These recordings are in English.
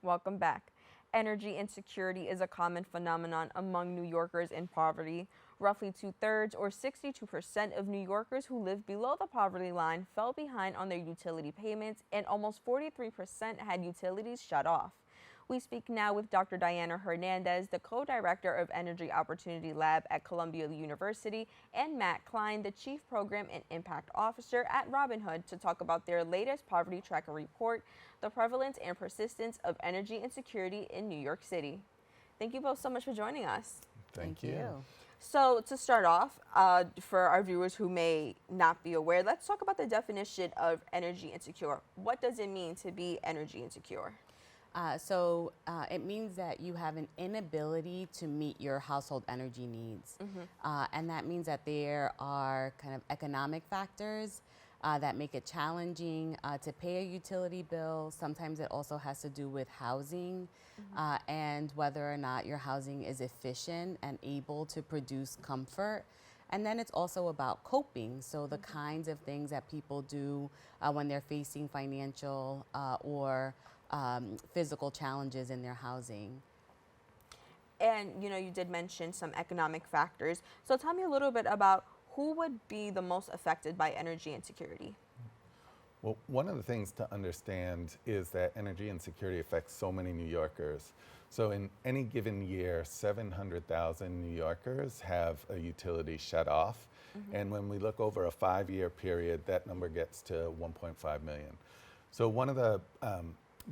Welcome back. Energy insecurity is a common phenomenon among New Yorkers in poverty. Roughly two-thirds, or 62% of New Yorkers who live below the poverty line fell behind on their utility payments, and almost 43% had utilities shut off. We speak now with Dr. Diana Hernandez, the co-director of Energy Opportunity Lab at Columbia University, and Matt Klein, the Chief Program and Impact Officer at Robin Hood, to talk about their latest poverty tracker report, the prevalence and persistence of energy insecurity in New York City. Thank you both so much for joining us. Thank you. So to start off, for our viewers who may not be aware, let's talk about the definition of energy insecure. What does it mean to be energy insecure? It means that you have an inability to meet your household energy needs. And that means that there are kind of economic factors that make it challenging to pay a utility bill. Sometimes it also has to do with housing and whether or not your housing is efficient and able to produce comfort. And then it's also about coping. So the kinds of things that people do when they're facing financial or physical challenges in their housing. And you did mention some economic factors. So tell me a little bit about who would be the most affected by energy insecurity. Well, one of the things to understand is that energy insecurity affects so many New Yorkers. So in any given year, 700,000 New Yorkers have a utility shut off. And when we look over a 5-year period, that number gets to 1.5 million. So one of the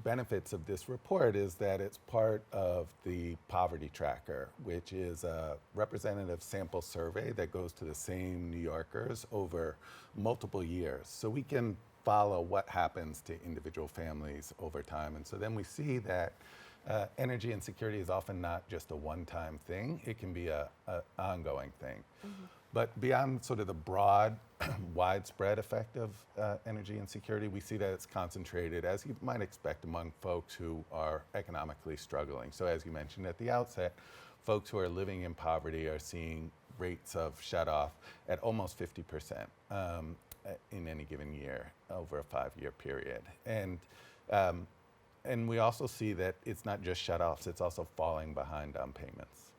benefits of this report is that it's part of the poverty tracker, which is a representative sample survey that goes to the same New Yorkers over multiple years. So we can follow what happens to individual families over time. And so then we see that energy insecurity is often not just a one-time thing. It can be a ongoing thing. But beyond sort of the broad, widespread effect of energy insecurity, we see that it's concentrated, as you might expect, among folks who are economically struggling. So as you mentioned at the outset, folks who are living in poverty are seeing rates of shut-off at almost 50% in any given year over a 5-year period. And we also see that it's not just shut-offs, it's also falling behind on payments.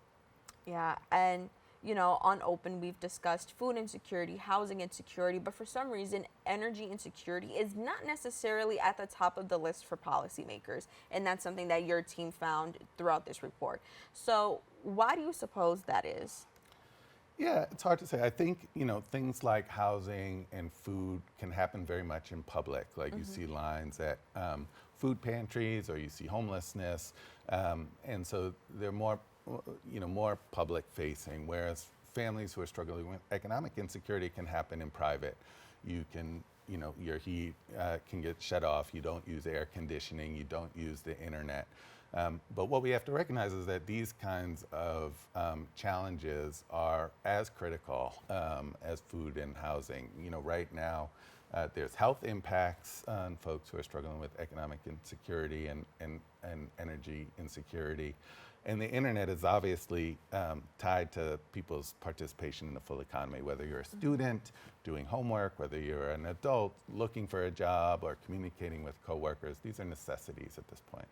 Yeah, and on Open, we've discussed food insecurity, housing insecurity, but for some reason, energy insecurity is not necessarily at the top of the list for policymakers. And that's something that your team found throughout this report. So why do you suppose that is? Yeah, it's hard to say. I think, things like housing and food can happen very much in public. Like you see lines at food pantries or you see homelessness. And so they're more public facing, whereas families who are struggling with economic insecurity can happen in private. You can, your heat can get shut off, you don't use air conditioning, you don't use the internet. But what we have to recognize is that these kinds of challenges are as critical as food and housing. Right now, there's health impacts on folks who are struggling with economic insecurity and energy insecurity. And the internet is obviously tied to people's participation in the full economy, whether you're a student doing homework, whether you're an adult looking for a job or communicating with coworkers. These are necessities at this point.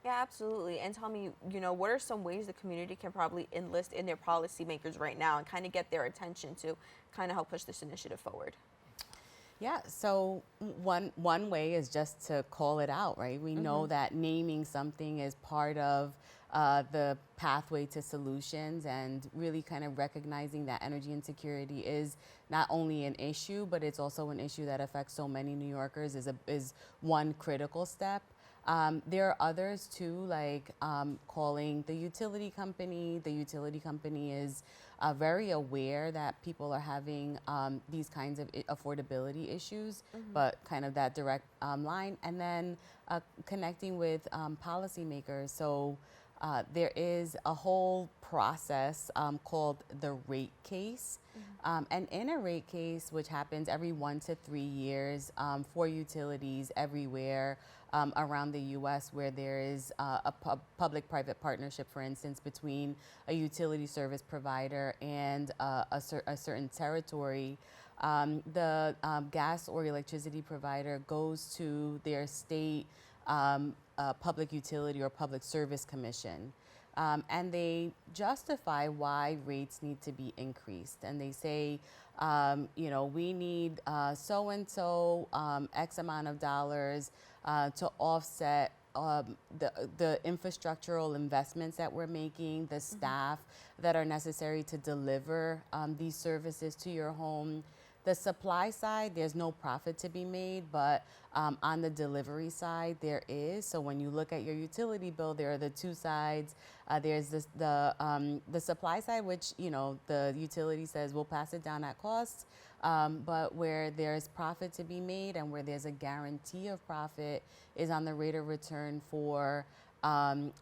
Yeah, absolutely. And tell me, what are some ways the community can probably enlist in their policymakers right now and kind of get their attention to kind of help push this initiative forward? Yeah, so one way is just to call it out, right? We know that naming something is part of the pathway to solutions, and really kind of recognizing that energy insecurity is not only an issue, but it's also an issue that affects so many New Yorkers is one critical step. There are others too, like calling the utility company. The utility company is very aware that people are having these kinds of affordability issues, but kind of that direct line. And then connecting with policymakers. So there is a whole process called the rate case. And in a rate case, which happens every 1 to 3 years for utilities everywhere around the U.S., where there is a public-private partnership, for instance, between a utility service provider and a certain territory, the gas or electricity provider goes to their state a public utility or public service commission. And they justify why rates need to be increased. And they say, we need so and so X amount of dollars to offset the infrastructural investments that we're making, the staff that are necessary to deliver these services to your home. The supply side, there's no profit to be made, but on the delivery side, there is. So when you look at your utility bill, there are the two sides. There's the supply side, which the utility says we'll pass it down at cost, but where there's profit to be made and where there's a guarantee of profit is on the rate of return for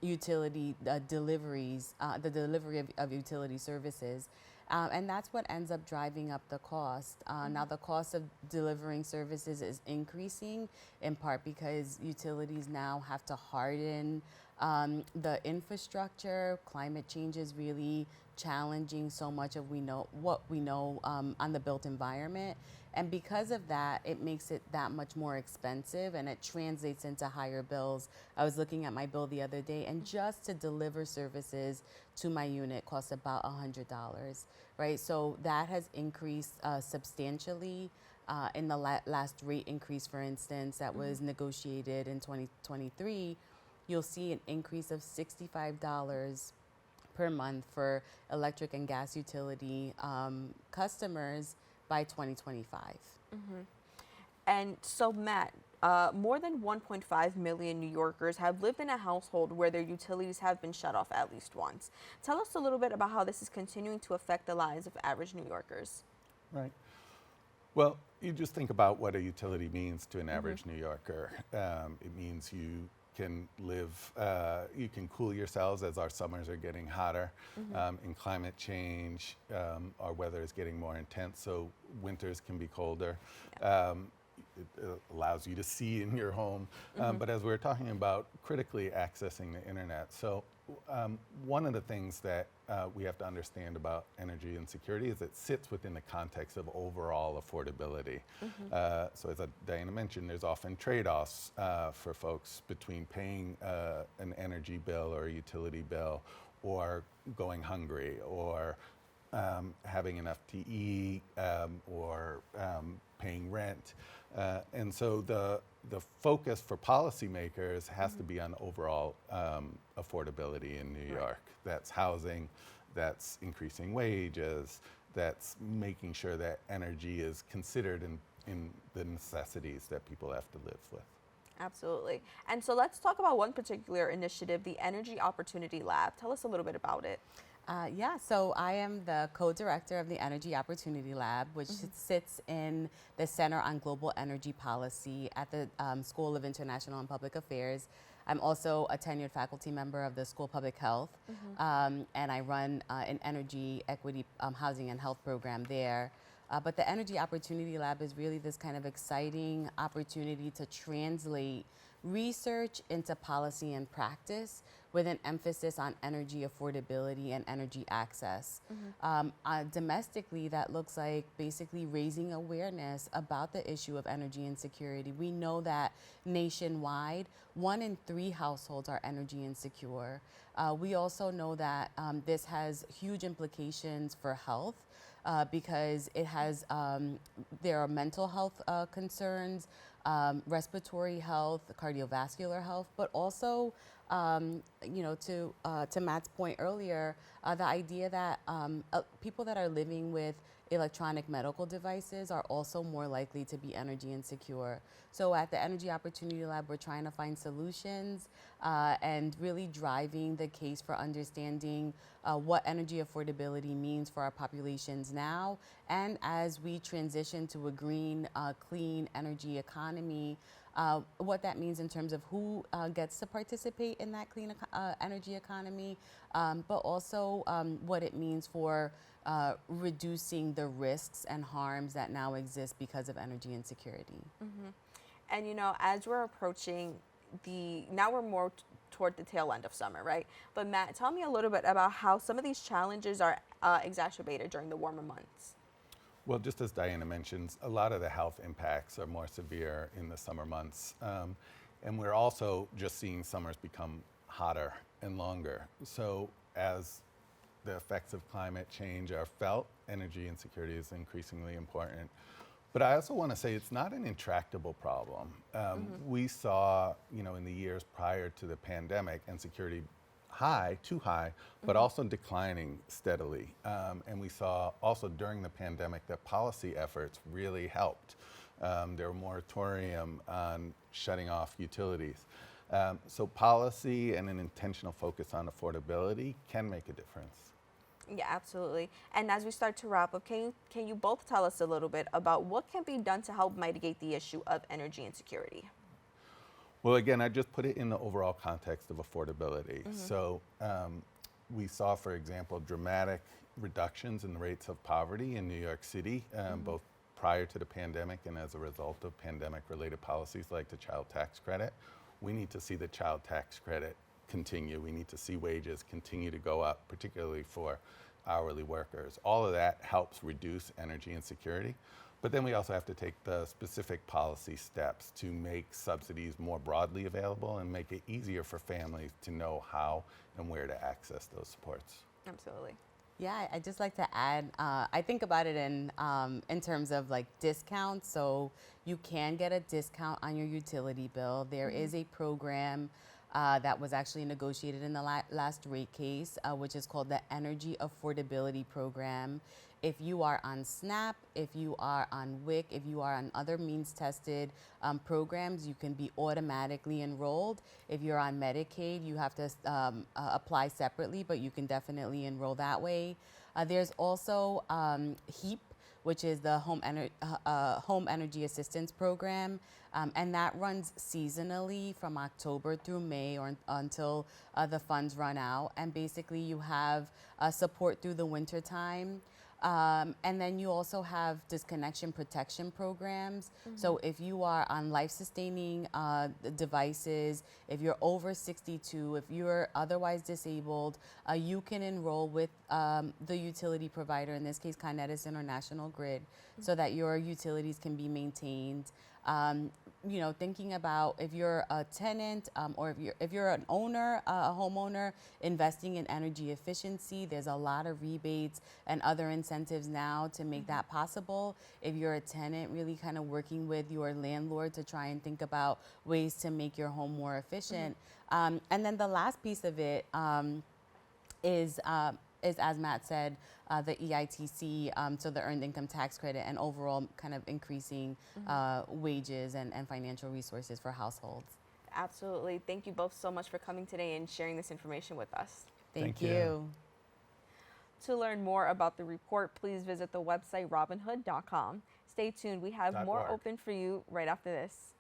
utility deliveries, the delivery of utility services. And that's what ends up driving up the cost. Now, the cost of delivering services is increasing in part because utilities now have to harden the infrastructure. Climate change is really challenging so much of what we know on the built environment. And because of that, it makes it that much more expensive and it translates into higher bills. I was looking at my bill the other day, and just to deliver services to my unit costs about $100, right? So that has increased substantially. In the last rate increase, for instance, that was negotiated in 2023, you'll see an increase of $65 per month for electric and gas utility customers by 2025. And so, Matt, more than 1.5 million New Yorkers have lived in a household where their utilities have been shut off at least once. Tell us a little bit about how this is continuing to affect the lives of average New Yorkers. Right. Well, you just think about what a utility means to an average New Yorker. It means you can live, you can cool yourselves as our summers are getting hotter. In climate change, our weather is getting more intense, so winters can be colder. It allows you to see in your home. But as we were talking about, critically accessing the internet. So one of the things that we have to understand about energy insecurity is it sits within the context of overall affordability. So as Diana mentioned, there's often trade-offs for folks between paying an energy bill or a utility bill or going hungry or having enough to eat or paying rent. And so the focus for policymakers has to be on overall affordability in New York. That's housing, that's increasing wages, that's making sure that energy is considered in the necessities that people have to live with. Absolutely. And so let's talk about one particular initiative, the Energy Opportunity Lab. Tell us a little bit about it. So I am the co-director of the Energy Opportunity Lab, which sits in the Center on Global Energy Policy at the School of International and Public Affairs. I'm also a tenured faculty member of the School of Public Health, and I run an energy equity housing and health program there. But the Energy Opportunity Lab is really this kind of exciting opportunity to translate research into policy and practice with an emphasis on energy affordability and energy access. Domestically, that looks like basically raising awareness about the issue of energy insecurity. We know that nationwide, 1 in 3 households are energy insecure. We also know that this has huge implications for health. Because it has, there are mental health concerns, respiratory health, cardiovascular health, but also, to Matt's point earlier, the idea that people that are living with electronic medical devices are also more likely to be energy insecure. So at the Energy Opportunity Lab, we're trying to find solutions and really driving the case for understanding what energy affordability means for our populations now. And as we transition to a green, clean energy economy, what that means in terms of who gets to participate in that clean energy economy, but also what it means for reducing the risks and harms that now exist because of energy insecurity. And as we're approaching now we're more toward the tail end of summer, right? But Matt, tell me a little bit about how some of these challenges are exacerbated during the warmer months. Well, just as Diana mentions, a lot of the health impacts are more severe in the summer months. And we're also just seeing summers become hotter and longer. So as the effects of climate change are felt, energy insecurity is increasingly important. But I also want to say it's not an intractable problem. We saw, in the years prior to the pandemic, insecurity high, too high, but also declining steadily. And we saw also during the pandemic that policy efforts really helped. There were moratorium on shutting off utilities. So policy and an intentional focus on affordability can make a difference. Yeah, absolutely. And as we start to wrap up, can you both tell us a little bit about what can be done to help mitigate the issue of energy insecurity? Well, again, I just put it in the overall context of affordability. So we saw, for example, dramatic reductions in the rates of poverty in New York City, both prior to the pandemic and as a result of pandemic-related policies like the child tax credit. We need to see the child tax credit continue. We need to see wages continue to go up, particularly for hourly workers. All of that helps reduce energy insecurity. But then we also have to take the specific policy steps to make subsidies more broadly available and make it easier for families to know how and where to access those supports. Absolutely. Yeah, I'd just like to add, I think about it in terms of like discounts. So you can get a discount on your utility bill. There is a program that was actually negotiated in the last rate case, which is called the Energy Affordability Program. If you are on SNAP, if you are on WIC, if you are on other means-tested programs, you can be automatically enrolled. If you're on Medicaid, you have to apply separately, but you can definitely enroll that way. There's also HEAP, which is the Home Energy Assistance Program, and that runs seasonally from October through May or until the funds run out. And basically, you have support through the winter time. And then you also have disconnection protection programs. So if you are on life-sustaining devices, if you're over 62, if you're otherwise disabled, you can enroll with the utility provider, in this case, Con Edison or National Grid, so that your utilities can be maintained. Thinking about if you're a tenant or if you're an owner, a homeowner investing in energy efficiency, there's a lot of rebates and other incentives now to make that possible. If you're a tenant, really kind of working with your landlord to try and think about ways to make your home more efficient. And then the last piece of it is, as Matt said, the EITC, so the Earned Income Tax Credit, and overall kind of increasing wages and financial resources for households. Absolutely. Thank you both so much for coming today and sharing this information with us. Thank you. To learn more about the report, please visit the website robinhood.com. Stay tuned. We have more .org. open for you right after this.